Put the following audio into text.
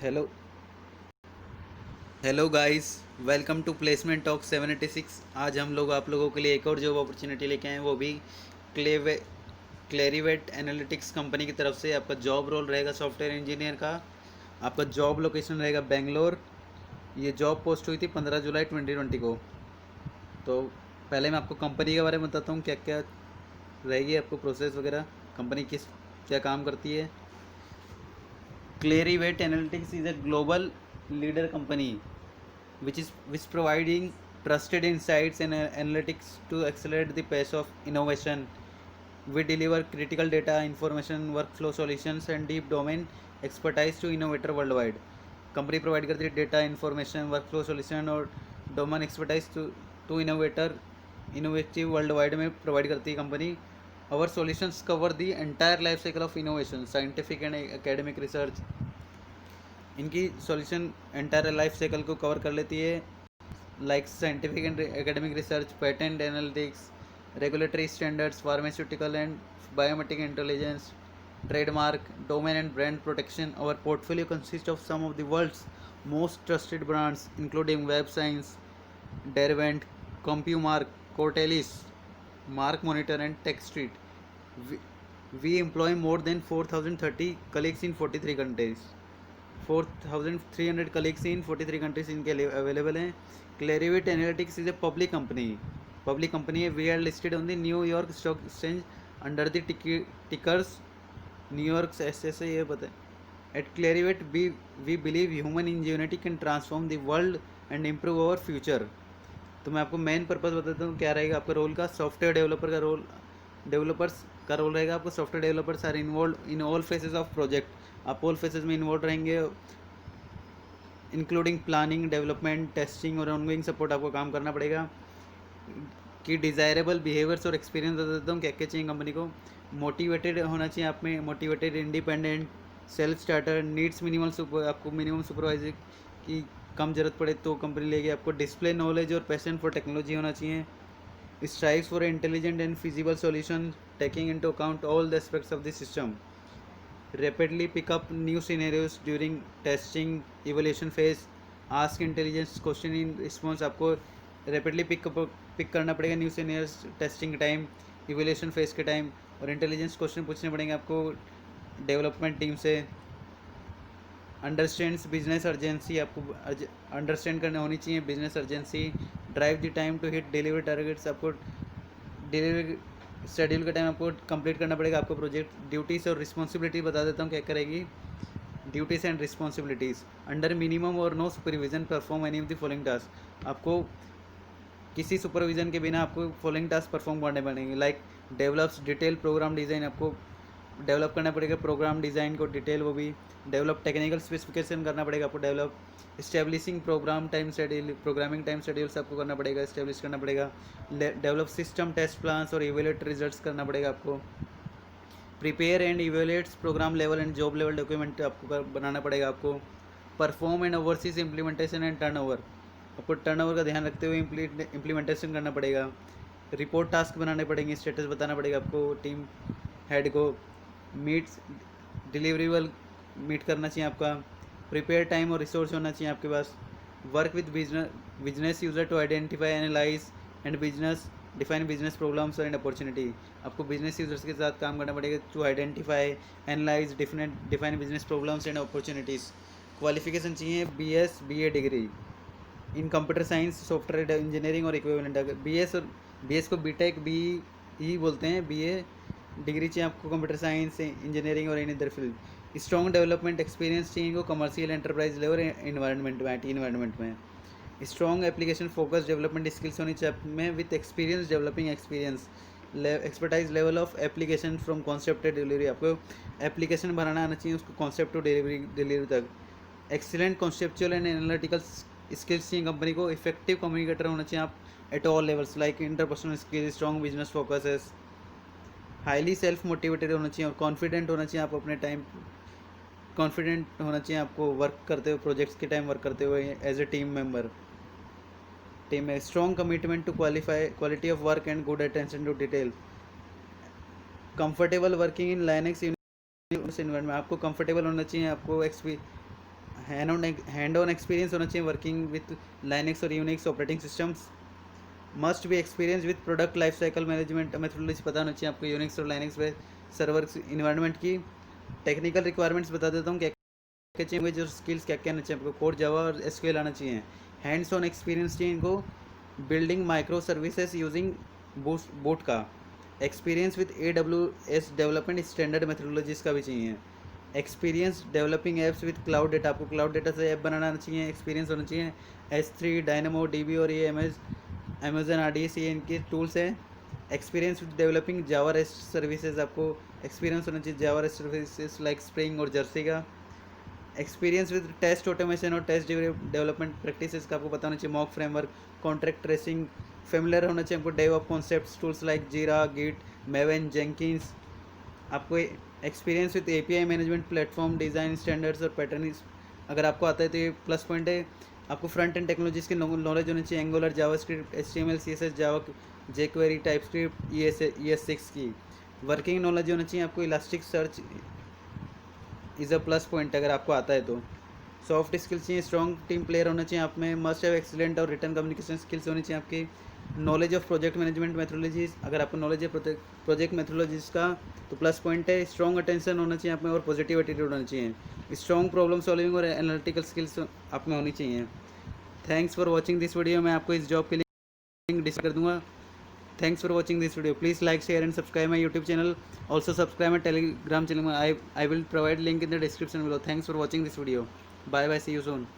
Hello hello guys, welcome to placement talk 786। आज हम लोग आप लोगों के लिए एक और जॉब अपॉर्चुनिटी लेके आए हैं, वो भी क्लेवे क्लेरिवेट एनालिटिक्स कंपनी की तरफ से। आपका जॉब रोल रहेगा सॉफ्टवेयर इंजीनियर का। आपका जॉब लोकेशन रहेगा बेंगलोर। ये जॉब पोस्ट हुई थी 15 जुलाई 2020 को। तो पहले मैं आपको कंपनी के बारे में बताता हूँ, क्या क्या रहेगी आपको प्रोसेस वगैरह, कंपनी किस क्या काम करती है। Clarivate analytics is a global leader company which providing trusted insights and analytics to accelerate the pace of innovation. We deliver critical data, information, workflow solutions and deep domain expertise to innovator worldwide. Company provide करती है data, information, workflow solution और domain expertise to innovator innovative world wide में provide करती है company. Our solutions cover the entire life cycle of innovation, scientific and academic research. इनकी solution entire life cycle को cover कर लेती है, like scientific and academic research, patent analytics, regulatory standards, pharmaceutical and biometric intelligence, trademark, domain and brand protection. Our portfolio consists of some of the world's most trusted brands, including Web Science, Derwent, CompuMark, Cortellis, Mark Monitor, and TechStreet. We, we employ more than 4,030 colleagues in 43 countries. 4,300 colleagues in 43 countries इनके available हैं। Clarivate Analytics is a public company है। We are listed on the New York stock exchange under the tickers New York ऐसे ये पता है। At Clarivate we believe human ingenuity can transform the world and improve our future. तो मैं आपको main purpose बताता हूँ क्या रहेगा आपका रोल का। सॉफ्टवेयर डेवलपर्स का रोल रहेगा। आपको software developers are involved in all phases of project. आप ऑल फेजेस में इन्वॉल्व रहेंगे, इंक्लूडिंग प्लानिंग, डेवलपमेंट, टेस्टिंग और ऑनगोइंग सपोर्ट आपको काम करना पड़ेगा। कि डिज़ायरेबल बिहेवियर्स और एक्सपीरियंस बता देता हूँ क्या क्या चाहिए कंपनी को। मोटिवेटेड होना चाहिए आप में, motivated, independent, self starter, needs minimal आपको मिनिमम सुपरवाइजर की कम ज़रूरत पड़े तो कंपनी लेगी। आपको डिस्प्ले नॉलेज और पैशन फॉर टेक्नोलॉजी होना चाहिए। strives for intelligent and feasible solutions taking into account all the aspects of the system. Rapidly pick up new scenarios during testing evaluation phase. Ask intelligence question in response. आपको rapidly pick करना पड़ेगा new seniors testing के time, evaluation phase के time, और intelligence question पूछने पड़ेंगे आपको development team से। अंडरस्टैंड्स बिजनेस अर्जेंसी, आपको अंडरस्टैंड करने होनी चाहिए business urgency. Drive the time to hit delivery targets, आपको डिलीवरी शेड्यूल का टाइम आपको कंप्लीट करना पड़ेगा आपको प्रोजेक्ट। ड्यूटीज़ और रिस्पॉन्सिबिलिटी बता देता हूँ क्या करेगी। Duties and responsibilities under minimum और no supervision perform any of the following task. आपको किसी सुपरविजन के बिना आपको फॉलोइंग टास्क परफॉर्म करने पड़ेंगे। Like develops detail program design, आपको डेवलप करना पड़ेगा प्रोग्राम डिज़ाइन को डिटेल, वो भी डेवलप टेक्निकल स्पेसिफिकेशन करना पड़ेगा आपको। Develop establishing program time schedule, programming time schedules आपको करना पड़ेगा, इस्टेब्लिश करना पड़ेगा। डेवलप सिस्टम टेस्ट प्लान्स और इवेल्यूएट रिजल्ट्स करना पड़ेगा आपको। Prepare and evaluates program level and job level document आपको बनाना पड़ेगा आपको। Perform and oversees implementation and turnover, आपको टर्नओवर का ध्यान रखते हुए इम्प्लीमेंटेशन करना पड़ेगा। रिपोर्ट टास्क बनाने पड़ेंगे, स्टेटस बताना पड़ेगा आपको टीम हेड को। मीट्स डिलीवरेबल मीट करना चाहिए आपका। प्रिपेयर टाइम और रिसोर्स होना चाहिए आपके पास। Work with business user to identify, analyse and business define business problems and opportunity, आपको बिजनेस यूजर्स के साथ काम करना पड़ेगा to identify, analyse, define business problems and opportunities. Qualification चाहिए BA degree in computer science, software engineering और equivalent. अगर BS को बीटेक बी ही बोलते हैं। BA डिग्री चाहिए आपको कंप्यूटर साइंस, इंजीनियरिंग और in other field. Strong development experience चाहिए इनको कमर्शियल एंटरप्राइज लेवल इन्वायरमेंट में, IT इन्वायरमेंट में। Strong application focus development skills होनी चाहिए में with experience developing experience expertise level of application from concept to delivery, आपको application बनाना आना चाहिए उसको कॉन्सेप्ट टू डिलीवरी तक। Excellent conceptual and analytical skills चाहिए कंपनी को। इफेक्टिव कम्युनिकेटर होना चाहिए आप at all levels, like interpersonal skill, strong business focus है। हाईली सेल्फ मोटिवेटेड होना चाहिए और कॉन्फिडेंट होना चाहिए आप अपने टाइम, कॉन्फिडेंट होना चाहिए आपको वर्क करते हुए, प्रोजेक्ट्स के टाइम वर्क करते हुए as a team member. Team में strong commitment to quality of work and good attention to detail. Comfortable working in Linux environment, आपको कंफर्टेबल होना चाहिए, आपको हैंड ऑन एक्सपीरियंस होना चाहिए वर्किंग विथ लाइनेक्स और Unix operating systems. Must be experience with product life cycle management methodology पता होना चाहिए आपको यूनिक्स और लाइनेक्स पे सर्वर इन्वायरमेंट की। टेक्निकल रिक्वायरमेंट्स बता देता हूँ क्या क्या चाहिए, जो स्किल्स क्या क्या आना चाहिए आपको, कोड जावा और एसक्यूएल आना चाहिए। हैंड्स ऑन एक्सपीरियंस चाहिए इनको building micro services using boot का। Experience with AWS development standard methodologies का भी चाहिए। Experience developing apps with cloud data, आपको क्लाउड डेटा से ऐप बनाना आना चाहिए, एक्सपीरियंस होना चाहिए। S3 डायनामो DB और ये अमेजन RDS ये इनके टूल्स हैं। Experience with developing Java rest services, आपको एक्सपीरियंस होना चाहिए जावा रेस्ट सर्विसेज लाइक स्प्रिंग और जर्सी का। एक्सपीरियंस विद टेस्ट ऑटोमेशन और टेस्ट डेवलपमेंट प्रैक्टिसेस का आपको पता होना चाहिए। Mock framework, contract tracing familiar होना चाहिए आपको। डेवऑप कॉन्सेप्ट्स टूल्स लाइक जीरा, गिट, मेवन, जेंकिंस। आपको experience with API management, platform design standards और पैटर्न अगर आपको आता है तो ये प्लस पॉइंट है। आपको फ्रंट एंड टेक्नोलॉजीज़ की नॉलेज होनी चाहिए, एंगुलर, जावास्क्रिप्ट, HTML CSS, जावा, jQuery, टाइपस्क्रिप्ट, ES6 की। वर्किंग नॉलेज होना चाहिए आपको, elastic search is a plus point अगर आपको आता है तो। सॉफ्ट स्किल्स चाहिए, स्ट्रॉन्ग टीम प्लेयर होना चाहिए आप में। मस्ट हैव एक्सीलेंट और रिटर्न कम्युनिकेशन स्किल्स होनी चाहिए आपकी। Knowledge of project management methodologies, अगर आपको नॉलेज है प्रोजेक्ट मेथोडोलॉजीज का तो प्लस पॉइंट है। स्ट्रॉन्ग अटेंशन होना चाहिए आप में और पॉजिटिव एटीट्यूड होना चाहिए। स्ट्रॉन्ग प्रॉब्लम सॉल्विंग और एनालिटिकल स्किल्स आप में होनी चाहिए। Thanks for watching this video. मैं आपको इस जॉब के लिए लिंक डिस्क्रिप्शन कर दूंगा। Thanks for watching this video. Please like, share and subscribe my YouTube channel. Also subscribe my Telegram channel. I will provide link in the description below. Thanks for watching this video. Bye bye. See you soon.